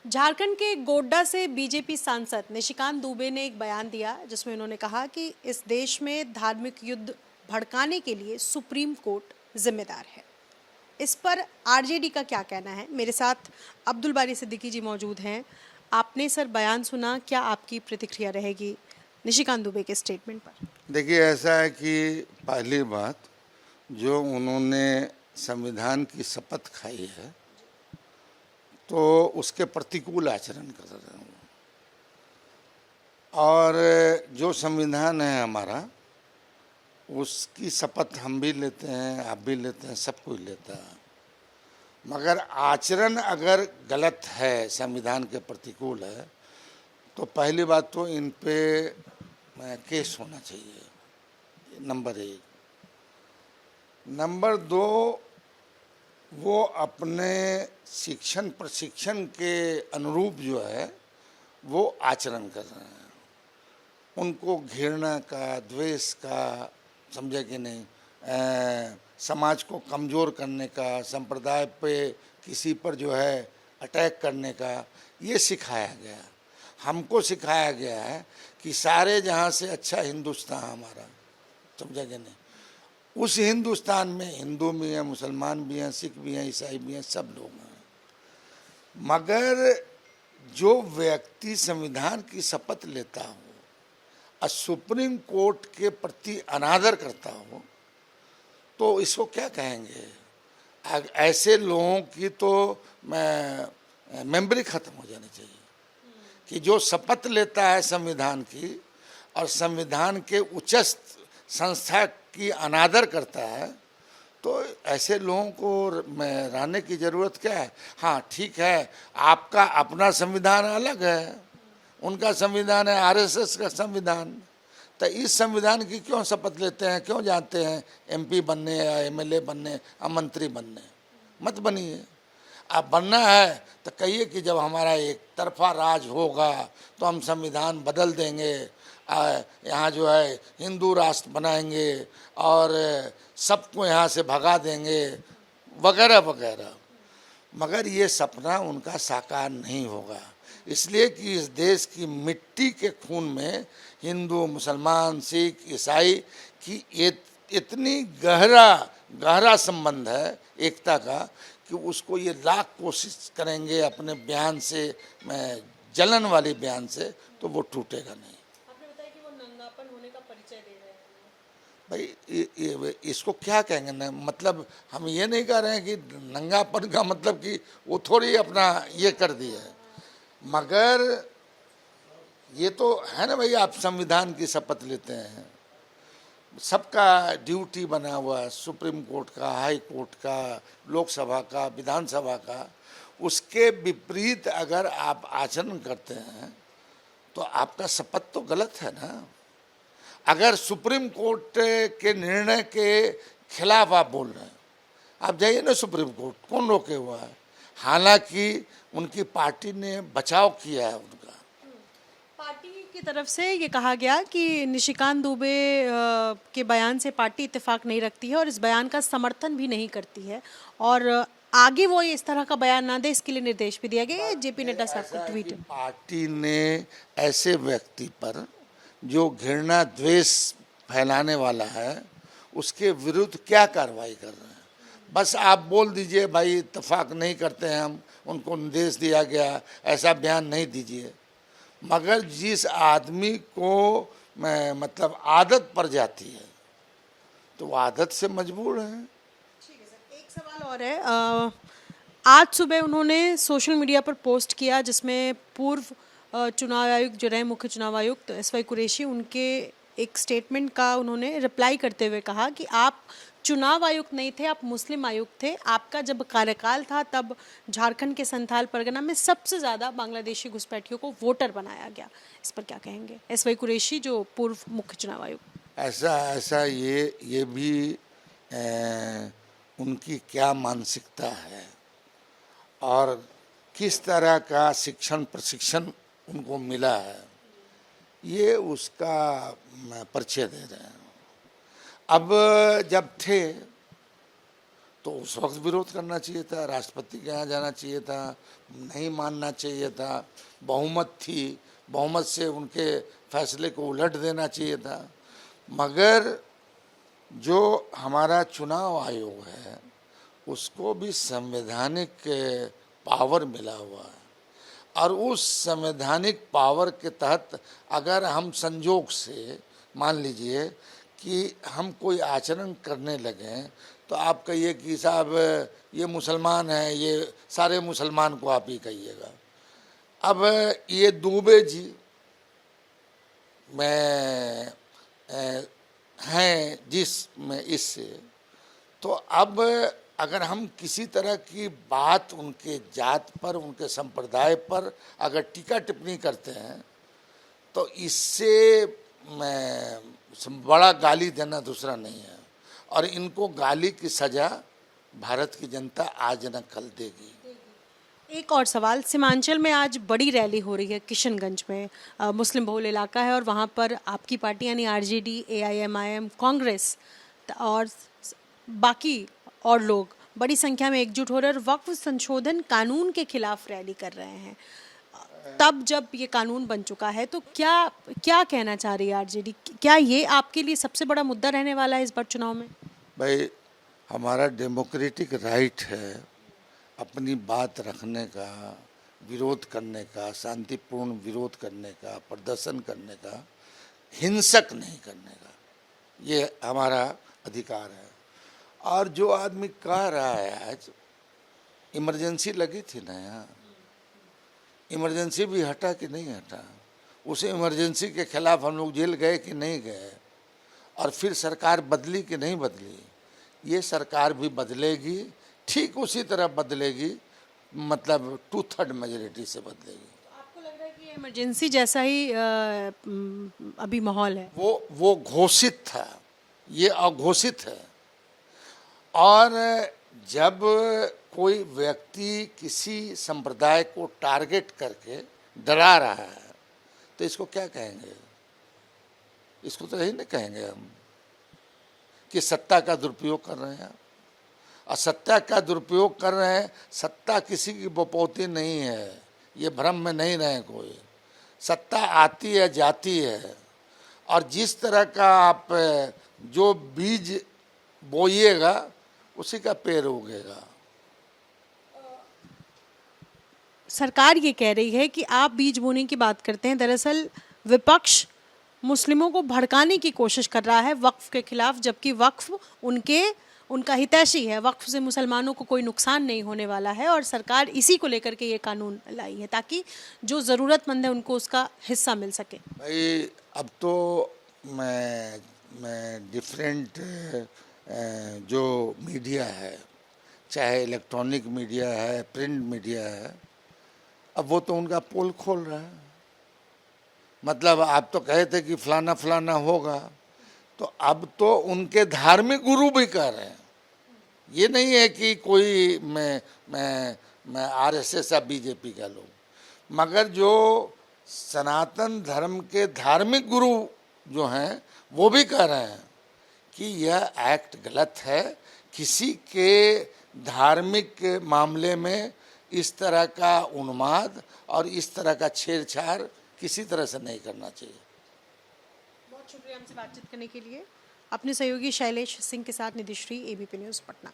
झारखंड के गोड्डा से बीजेपी सांसद निशिकांत दुबे ने एक बयान दिया जिसमें उन्होंने कहा कि इस देश में धार्मिक युद्ध भड़काने के लिए सुप्रीम कोर्ट जिम्मेदार है। इस पर आरजेडी का क्या कहना है? मेरे साथ अब्दुल बारी सिद्दीकी जी मौजूद हैं। आपने सर बयान सुना, क्या आपकी प्रतिक्रिया रहेगी निशिकांत दुबे के स्टेटमेंट पर? देखिए, ऐसा है कि पहली बात, जो उन्होंने संविधान की शपथ खाई है तो उसके प्रतिकूल आचरण कर रहे हैं। और जो संविधान है हमारा, उसकी शपथ हम भी लेते हैं, आप भी लेते हैं, सब कोई लेता है। मगर आचरण अगर गलत है, संविधान के प्रतिकूल है, तो पहली बात तो इन पे केस होना चाहिए, नंबर एक। नंबर दो, वो अपने शिक्षण प्रशिक्षण के अनुरूप जो है वो आचरण कर रहे हैं। उनको घृणा का, द्वेष का, समझे कि नहीं, समाज को कमज़ोर करने का, संप्रदाय पे किसी पर जो है अटैक करने का, ये सिखाया गया। हमको सिखाया गया है कि सारे जहाँ से अच्छा हिंदुस्तान हमारा, समझे कि नहीं, उस हिंदुस्तान में हिंदू भी हैं, मुसलमान भी हैं, सिख भी हैं, ईसाई भी हैं, सब लोग हैं। मगर जो व्यक्ति संविधान की शपथ लेता हो और सुप्रीम कोर्ट के प्रति अनादर करता हो, तो इसको क्या कहेंगे? ऐसे लोगों की तो मेमोरी खत्म हो जानी चाहिए कि जो शपथ लेता है संविधान की और संविधान के उच्च संस्था की अनादर करता है, तो ऐसे लोगों को रहने की ज़रूरत क्या है? हाँ ठीक है, आपका अपना संविधान अलग है, उनका संविधान है आरएसएस का संविधान। तो इस संविधान की क्यों शपथ लेते हैं? क्यों जाते हैं एमपी बनने या एमएलए बनने या मंत्री बनने? मत बनिए। अब बनना है तो कहिए कि जब हमारा एक तरफा राज होगा तो हम संविधान बदल देंगे, यहाँ जो है हिंदू राष्ट्र बनाएंगे और सबको यहाँ से भगा देंगे, वगैरह वगैरह। मगर ये सपना उनका साकार नहीं होगा, इसलिए कि इस देश की मिट्टी के खून में हिंदू, मुसलमान, सिख, ईसाई की इतनी गहरा संबंध है एकता का कि उसको ये लाख कोशिश करेंगे अपने बयान से, जलन वाले बयान से, तो वो टूटेगा नहीं। आपने बताया कि वो नंगापन होने का परिचय दे रहे हैं। भाई इसको क्या कहेंगे ना? मतलब हम ये नहीं कह रहे हैं कि नंगापन का मतलब कि वो थोड़ी अपना ये कर दिया है, मगर ये तो है ना भाई, आप संविधान की शपथ लेते हैं, सबका ड्यूटी बना हुआ है, सुप्रीम कोर्ट का, हाई कोर्ट का, लोकसभा का, विधानसभा का। उसके विपरीत अगर आप आचरण करते हैं तो आपका शपथ तो गलत है ना। अगर सुप्रीम कोर्ट के निर्णय के खिलाफ आप बोल रहे हैं, आप जाइए ना सुप्रीम कोर्ट, कौन रोके हुआ है? हालांकि उनकी पार्टी ने बचाव किया है उनका। पार्टी की तरफ से ये कहा गया कि निशिकांत दुबे के बयान से पार्टी इत्तेफाक नहीं रखती है और इस बयान का समर्थन भी नहीं करती है, और आगे वो इस तरह का बयान ना दे, इसके लिए निर्देश भी दिया गया है। जेपी नड्डा साहब का ट्वीट। पार्टी ने ऐसे व्यक्ति पर जो घृणा द्वेष फैलाने वाला है, उसके विरुद्ध क्या कार्रवाई कर रहे हैं? बस आप बोल दीजिए भाई इत्तेफाक नहीं करते हैं हम, उनको निर्देश दिया गया, ऐसा बयान नहीं दीजिए। मगर जिस आदमी को मतलब आदत पड़ जाती है तो वो आदत से मजबूर है। ठीक है सर, एक सवाल और है। आज सुबह उन्होंने सोशल मीडिया पर पोस्ट किया जिसमें पूर्व चुनाव आयुक्त जो रहे, मुख्य चुनाव आयुक्त एसवाई कुरैशी, उनके एक स्टेटमेंट का उन्होंने रिप्लाई करते हुए कहा कि आप चुनाव आयुक्त नहीं थे, आप मुस्लिम आयुक्त थे। आपका जब कार्यकाल था तब झारखंड के संथाल परगना में सबसे ज़्यादा बांग्लादेशी घुसपैठियों को वोटर बनाया गया। इस पर क्या कहेंगे? एसवाई कुरैशी जो पूर्व मुख्य चुनाव आयुक्त। ऐसा ये भी उनकी क्या मानसिकता है और किस तरह का शिक्षण प्रशिक्षण उनको मिला है, ये उसका परिचय दे रहे हैं। अब जब थे तो उस वक्त विरोध करना चाहिए था, राष्ट्रपति के यहाँ जाना चाहिए था, नहीं मानना चाहिए था। बहुमत थी, बहुमत से उनके फैसले को उलट देना चाहिए था। मगर जो हमारा चुनाव आयोग है उसको भी संवैधानिक पावर मिला हुआ है, और उस संवैधानिक पावर के तहत अगर हम संजोग से मान लीजिए कि हम कोई आचरण करने लगें तो आप कहिए कि साहब ये मुसलमान हैं, ये सारे मुसलमान को आप ही कहिएगा। अब ये दुबे जी में हैं जिसमें इससे, तो अब अगर हम किसी तरह की बात उनके जात पर, उनके संप्रदाय पर अगर टीका टिप्पणी करते हैं तो इससे बड़ा गाली देना दूसरा नहीं है, और इनको गाली की सजा भारत की जनता आज न कल देगी। एक और सवाल, सीमांचल में आज बड़ी रैली हो रही है किशनगंज में, मुस्लिम बहुल इलाका है और वहाँ पर आपकी पार्टी यानी आरजेडी, एआईएमआईएम, कांग्रेस और बाकी और लोग बड़ी संख्या में एकजुट हो रहे हैं और वक्फ संशोधन कानून के खिलाफ रैली कर रहे हैं। तब जब ये कानून बन चुका है तो क्या कहना चाह रही है आरजेडी? क्या ये आपके लिए सबसे बड़ा मुद्दा रहने वाला है इस बार चुनाव में? भाई, हमारा डेमोक्रेटिक राइट है अपनी बात रखने का, विरोध करने का, शांतिपूर्ण विरोध करने का, प्रदर्शन करने का, हिंसक नहीं करने का, ये हमारा अधिकार है। और जो आदमी कह रहा है आज इमरजेंसी लगी थी ना, यहाँ इमरजेंसी भी हटा कि नहीं हटा? उस इमरजेंसी के खिलाफ हम लोग जेल गए कि नहीं गए? और फिर सरकार बदली कि नहीं बदली? ये सरकार भी बदलेगी, ठीक उसी तरह बदलेगी, मतलब 2/3 मेजोरिटी से बदलेगी। आपको लग रहा है कि इमरजेंसी जैसा ही अभी माहौल है? वो घोषित था, ये अघोषित है। और जब कोई व्यक्ति किसी संप्रदाय को टारगेट करके डरा रहा है तो इसको क्या कहेंगे? इसको तो यही नहीं कहेंगे हम कि सत्ता का दुरुपयोग कर रहे हैं। और सत्ता का दुरुपयोग कर रहे हैं, सत्ता किसी की बपौती नहीं है, ये भ्रम में नहीं रहे कोई। सत्ता आती है, जाती है, और जिस तरह का आप जो बीज बोइएगा उसी का पेड़ उगेगा। सरकार ये कह रही है कि आप बीज बोने की बात करते हैं, दरअसल विपक्ष मुस्लिमों को भड़काने की कोशिश कर रहा है वक्फ के खिलाफ, जबकि वक्फ उनका हितैषी है, वक्फ से मुसलमानों को कोई नुकसान नहीं होने वाला है। और सरकार इसी को लेकर के ये कानून लाई है ताकि जो ज़रूरतमंद है उनको उसका हिस्सा मिल सके। भाई, अब तो मैं डिफरेंट जो मीडिया है, चाहे इलेक्ट्रॉनिक मीडिया है, प्रिंट मीडिया है, अब वो तो उनका पोल खोल रहा है। मतलब आप तो कहे थे कि फलाना फलाना होगा, तो अब तो उनके धार्मिक गुरु भी कह रहे हैं। ये नहीं है कि कोई मैं आरएसएस या बीजेपी का लोग, मगर जो सनातन धर्म के धार्मिक गुरु जो हैं वो भी कह रहे हैं कि यह एक्ट गलत है। किसी के धार्मिक मामले में इस तरह का उन्माद और इस तरह का छेड़छाड़ किसी तरह से नहीं करना चाहिए। बहुत शुक्रिया हमसे बातचीत करने के लिए। अपने सहयोगी शैलेश सिंह के साथ निधिश्री, एबीपी न्यूज़ पटना।